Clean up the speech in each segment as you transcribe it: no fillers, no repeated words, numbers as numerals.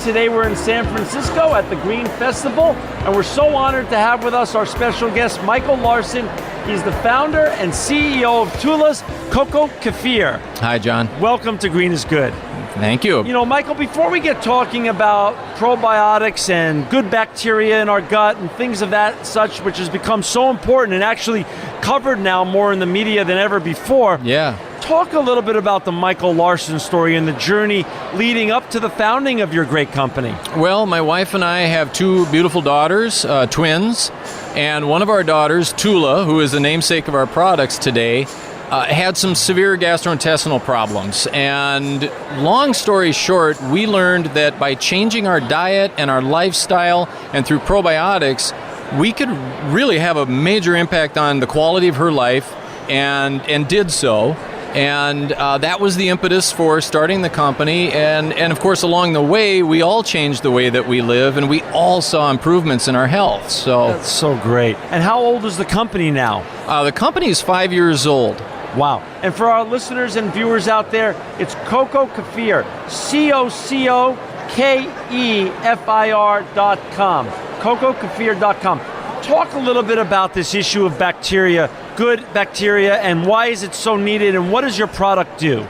Today we're in San Francisco at the Green Festival, and we're so honored to have with us our special guest, Michael Larsen. He's the founder and CEO of Tula's CocoKefir. Hi, John. Welcome to Green is Good. Thank you. You know, Michael, before we get talking about probiotics and good bacteria in our gut and things of that such, which has become so important and actually covered now more in the media than ever before. Yeah. Talk a little bit about the Michael Larsen story and the journey leading up to the founding of your great company. Well, my wife and I have two beautiful daughters, twins, and one of our daughters, Tula, who is the namesake of our products today, had some severe gastrointestinal problems. And long story short, we learned that by changing our diet and our lifestyle and through probiotics, we could really have a major impact on the quality of her life, and did so. And that was the impetus for starting the company. And of course, along the way, we all changed the way that we live, and we all saw improvements in our health. So that's so great. And how old is the company now? The company is 5 years old. Wow. And for our listeners and viewers out there, it's CocoKefir, CocoKefir.com, CocoKefir.com. Talk a little bit about this issue of bacteria, good bacteria, and why is it so needed, and what does your product do?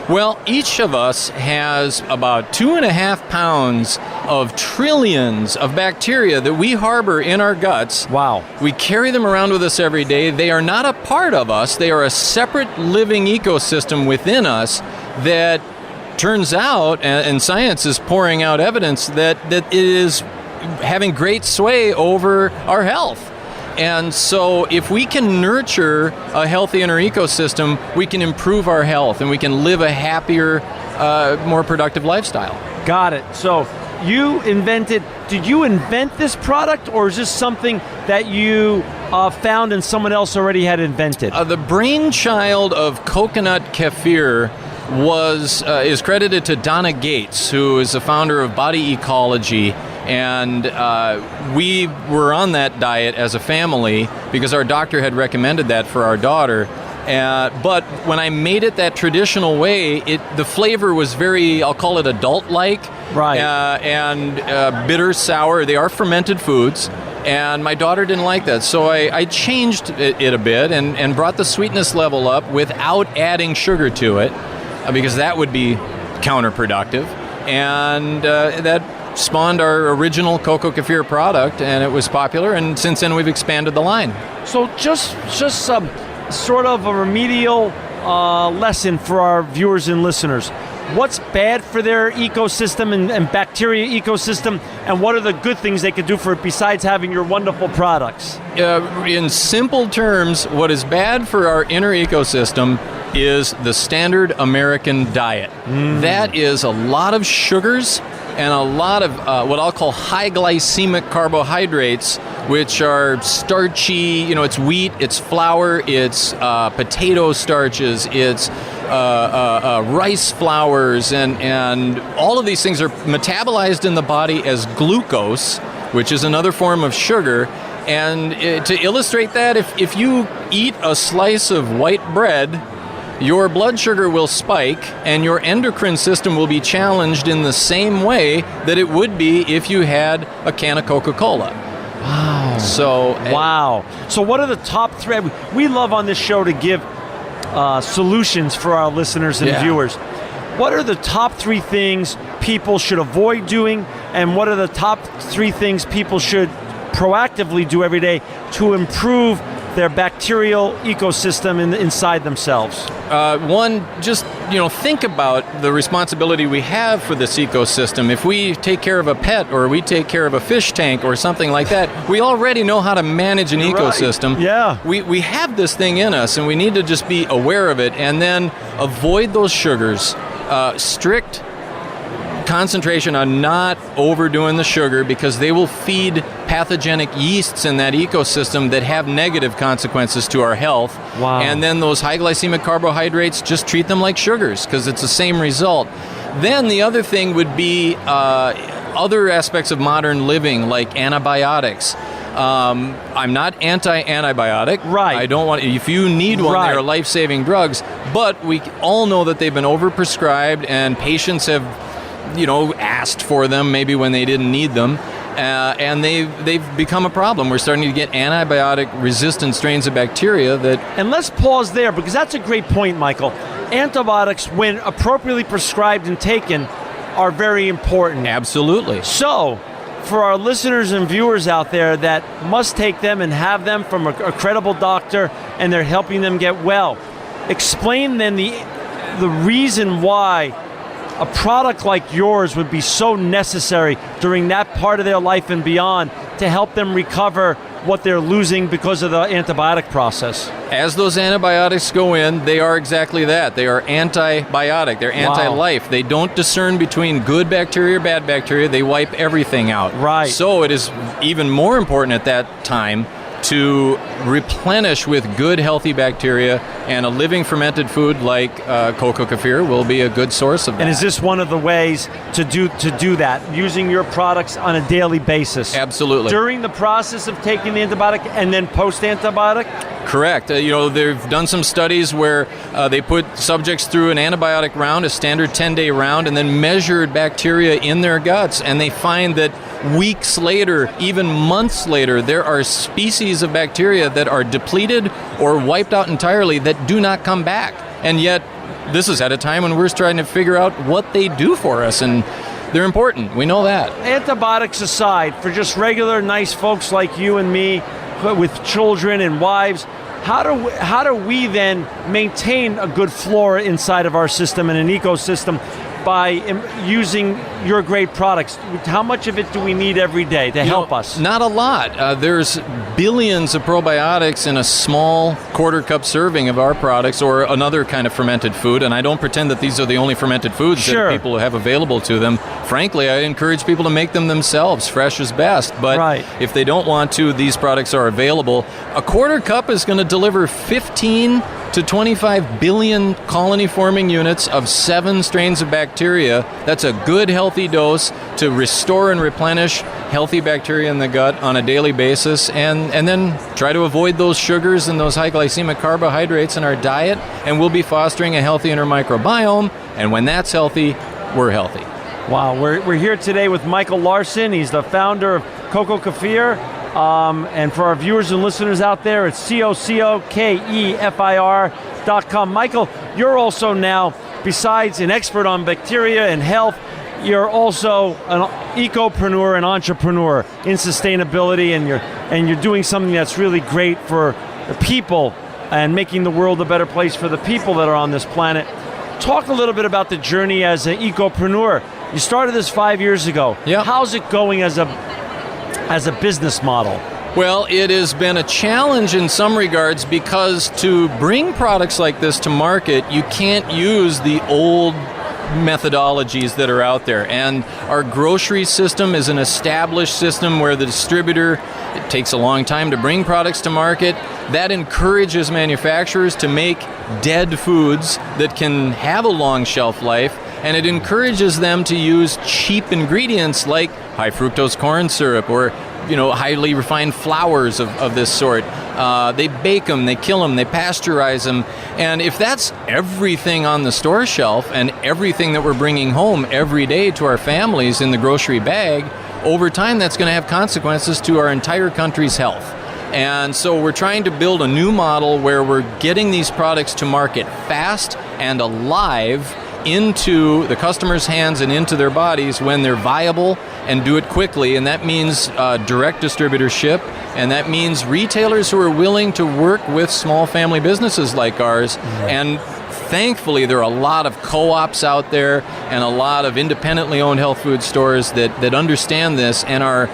Well, each of us has about 2.5 pounds of trillions of bacteria that we harbor in our guts. Wow. We carry them around with us every day. They are not a part of us. They are a separate living ecosystem within us that turns out, and science is pouring out evidence, that it is having great sway over our health. And so if we can nurture a healthy inner ecosystem, we can improve our health and we can live a happier, more productive lifestyle. Got it. So did you invent this product, or is this something that you found and someone else already had invented? The brainchild of coconut kefir is credited to Donna Gates, who is the founder of Body Ecology. And we were on that diet as a family because our doctor had recommended that for our daughter. But when I made it that traditional way, the flavor was very, I'll call it adult-like. Right. And bitter, sour. They are fermented foods. And my daughter didn't like that. So I changed it a bit and brought the sweetness level up without adding sugar to it, because that would be counterproductive. And that spawned our original CocoKefir product, and it was popular, and since then we've expanded the line. So just some sort of a remedial lesson for our viewers and listeners. What's bad for their ecosystem and bacteria ecosystem, and what are the good things they could do for it besides having your wonderful products? In simple terms, what is bad for our inner ecosystem is the standard American diet. That is a lot of sugars and a lot of what I'll call high glycemic carbohydrates, which are starchy. It's wheat, it's flour, it's potato starches, it's rice flours, and all of these things are metabolized in the body as glucose, which is another form of sugar. And to illustrate that, if you eat a slice of white bread, your blood sugar will spike and your endocrine system will be challenged in the same way that it would be if you had a can of Coca-Cola. Wow. So what are the top three? We love on this show to give solutions for our listeners and viewers. What are the top three things people should avoid doing, and what are the top three things people should proactively do every day to improve their bacterial ecosystem inside themselves? One, just think about the responsibility we have for this ecosystem. If we take care of a pet, or we take care of a fish tank or something like that, we already know how to manage an ecosystem. Right. Yeah. We have this thing in us, and we need to just be aware of it, and then avoid those sugars. Strict concentration on not overdoing the sugar, because they will feed pathogenic yeasts in that ecosystem that have negative consequences to our health. Wow. And then those high glycemic carbohydrates, just treat them like sugars, because it's the same result. Then the other thing would be other aspects of modern living, like antibiotics. I'm not anti-antibiotic. Right. I don't want. If you need one, right, they are life-saving drugs. But we all know that they've been overprescribed, and patients have asked for them maybe when they didn't need them. And they've become a problem. We're starting to get antibiotic-resistant strains of bacteria that... And let's pause there, because that's a great point, Michael. Antibiotics, when appropriately prescribed and taken, are very important. Absolutely. So, for our listeners and viewers out there that must take them and have them from a credible doctor, and they're helping them get well, explain then the reason why a product like yours would be so necessary during that part of their life and beyond to help them recover what they're losing because of the antibiotic process. As those antibiotics go in, they are exactly that. They are antibiotic. They're anti-life. They don't discern between good bacteria or bad bacteria. They wipe everything out. Right. So it is even more important at that time to replenish with good, healthy bacteria, and a living fermented food like CocoKefir will be a good source of that. And is this one of the ways to do that, using your products on a daily basis? Absolutely. During the process of taking the antibiotic and then post-antibiotic? Correct. They've done some studies where they put subjects through an antibiotic round, a standard 10-day round, and then measured bacteria in their guts, and they find that weeks later, even months later, there are species of bacteria that are depleted or wiped out entirely that do not come back. And yet, this is at a time when we're trying to figure out what they do for us, and they're important. We know that. Antibiotics aside, for just regular nice folks like you and me, with children and wives, how do we then maintain a good flora inside of our system and an ecosystem by using your great products? How much of it do we need every day to help us? Not a lot. There's billions of probiotics in a small quarter-cup serving of our products or another kind of fermented food, and I don't pretend that these are the only fermented foods that people have available to them. Frankly, I encourage people to make them themselves. Fresh is best, but if they don't want to, these products are available. A quarter cup is going to deliver 15 to 25 billion colony-forming units of 7 strains of bacteria. That's a good, healthy dose to restore and replenish healthy bacteria in the gut on a daily basis, and then try to avoid those sugars and those high glycemic carbohydrates in our diet, and we'll be fostering a healthy inner microbiome, and when that's healthy, we're healthy. Wow, we're here today with Michael Larsen. He's the founder of CocoKefir. And for our viewers and listeners out there, it's CocoKefir.com. Michael, you're also now, besides an expert on bacteria and health, you're also an ecopreneur and entrepreneur in sustainability, and you're doing something that's really great for the people and making the world a better place for the people that are on this planet. Talk a little bit about the journey as an ecopreneur. You started this 5 years ago. Yeah. How's it going as a business model? Well, it has been a challenge in some regards, because to bring products like this to market, you can't use the old methodologies that are out there. And our grocery system is an established system where the distributor, it takes a long time to bring products to market. That encourages manufacturers to make dead foods that can have a long shelf life, and it encourages them to use cheap ingredients like high fructose corn syrup or highly refined flours of this sort. They bake them, they kill them, they pasteurize them. And if that's everything on the store shelf and everything that we're bringing home every day to our families in the grocery bag, over time that's going to have consequences to our entire country's health. And so we're trying to build a new model where we're getting these products to market fast and alive into the customer's hands and into their bodies when they're viable, and do it quickly. And that means direct distributorship, and that means retailers who are willing to work with small family businesses like ours. And thankfully, there are a lot of co-ops out there and a lot of independently owned health food stores that understand this and are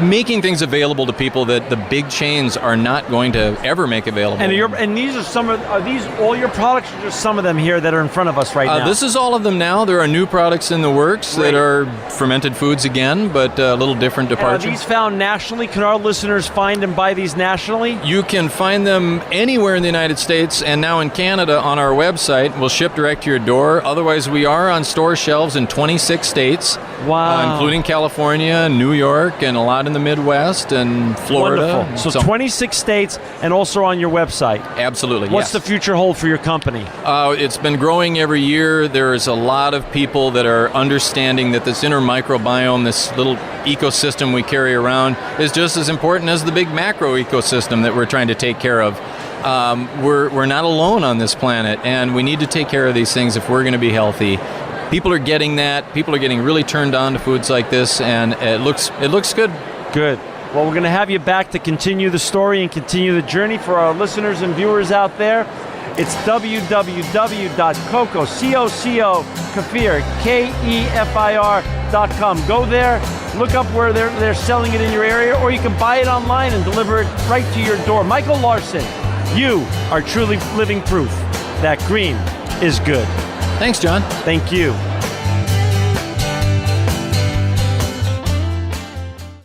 making things available to people that the big chains are not going to ever make available. And these are these all your products, or just some of them here that are in front of us right now? This is all of them now. There are new products in the works that are fermented foods again, but a little different departure. Are these found nationally? Can our listeners find and buy these nationally? You can find them anywhere in the United States and now in Canada on our website. We'll ship direct to your door. Otherwise, we are on store shelves in 26 states, wow, including California, New York, and a lot in the Midwest and Florida. Wonderful. So 26 states and also on your website. Absolutely, What's the future hold for your company? It's been growing every year. There's a lot of people that are understanding that this inner microbiome, this little ecosystem we carry around, is just as important as the big macro ecosystem that we're trying to take care of. We're not alone on this planet, and we need to take care of these things if we're going to be healthy. People are getting that. People are getting really turned on to foods like this, and it looks good. Good. Well, we're going to have you back to continue the story and continue the journey for our listeners and viewers out there. It's www.CocoKefir.com. Go there, look up where they're selling it in your area, or you can buy it online and deliver it right to your door. Michael Larsen, you are truly living proof that green is good. Thanks, John. Thank you.